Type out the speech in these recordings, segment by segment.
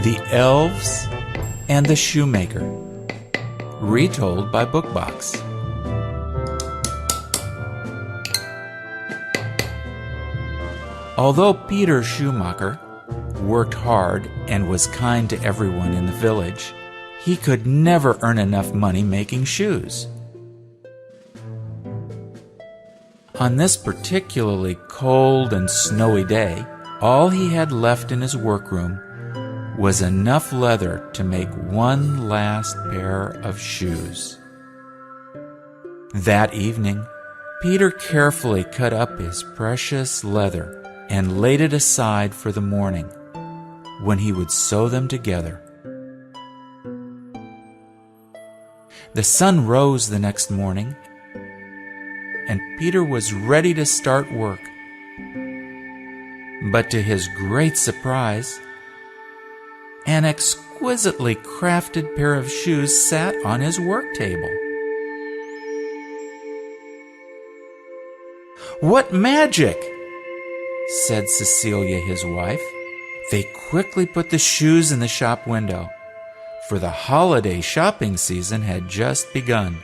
The Elves and the Shoemaker, retold by Bookbox. Although Peter Shoemaker worked hard and was kind to everyone in the village, he could never earn enough money making shoes. On this particularly cold and snowy day, all he had left in his workroom was enough leather to make one last pair of shoes. That evening, Peter carefully cut up his precious leather and laid it aside for the morning, when he would sew them together. The sun rose the next morning, and Peter was ready to start work. But to his great surprise, an exquisitely crafted pair of shoes sat on his work table. "What magic!" said Cecilia, his wife. They quickly put the shoes in the shop window, for the holiday shopping season had just begun.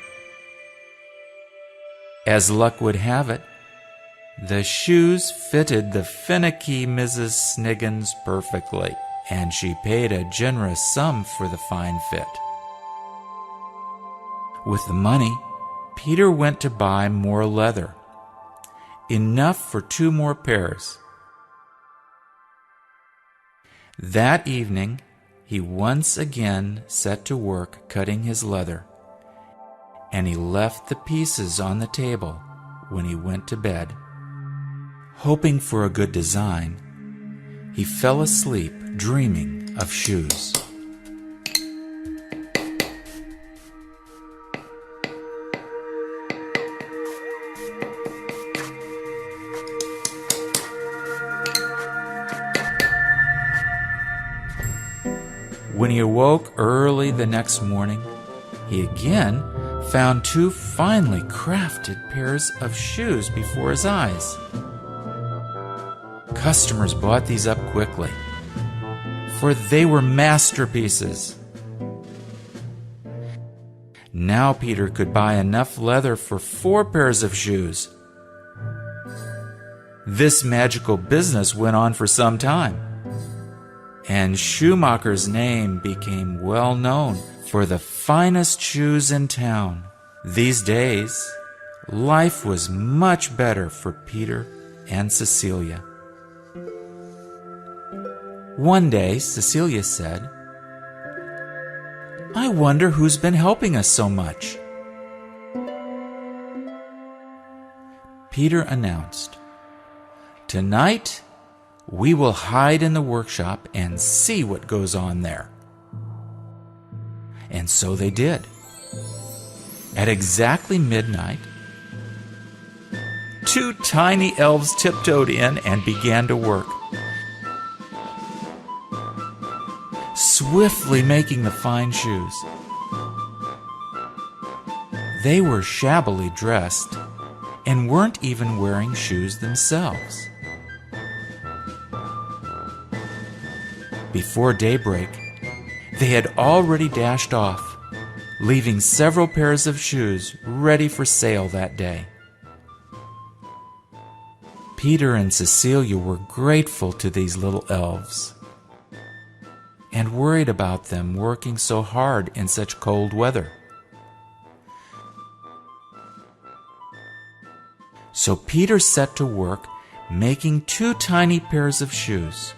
As luck would have it, the shoes fitted the finicky Mrs. Sniggins perfectly, and she paid a generous sum for the fine fit. With the money, Peter went to buy more leather, enough for 2 more pairs. That evening, he once again set to work cutting his leather, and he left the pieces on the table when he went to bed. Hoping for a good design, he fell asleep dreaming of shoes. When he awoke early the next morning, he again found 2 finely crafted pairs of shoes before his eyes. Customers bought these up quickly, for they were masterpieces. Now Peter could buy enough leather for 4 pairs of shoes. This magical business went on for some time, and Shoemaker's name became well known for the finest shoes in town. These days, life was much better for Peter and Cecilia. One day, Cecilia said, "I wonder who's been helping us so much." Peter announced, "Tonight, we will hide in the workshop and see what goes on there." And so they did. At exactly midnight, 2 tiny elves tiptoed in and began to work, swiftly making the fine shoes. They were shabbily dressed and weren't even wearing shoes themselves. Before daybreak, they had already dashed off, leaving several pairs of shoes ready for sale that day. Peter and Cecilia were grateful to these little elves and worried about them working so hard in such cold weather. So Peter set to work making 2 tiny pairs of shoes,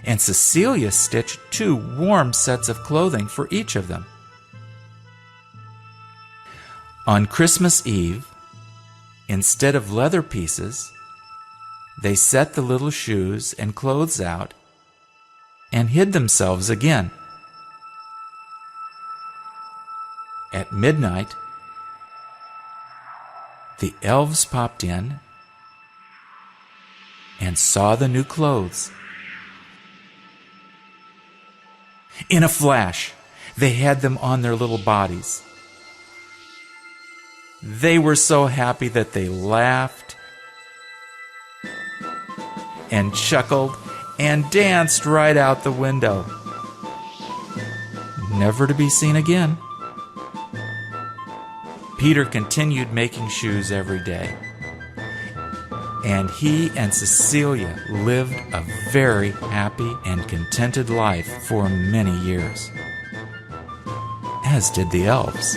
and Cecilia stitched 2 warm sets of clothing for each of them. On Christmas Eve, instead of leather pieces, they set the little shoes and clothes out and hid themselves again. At midnight, the elves popped in and saw the new clothes. In a flash, they had them on their little bodies. They were so happy that they laughed and chuckled and danced right out the window. never to be seen again. Peter continued making shoes every day, and he and Cecilia lived a very happy and contented life for many years, as did the elves.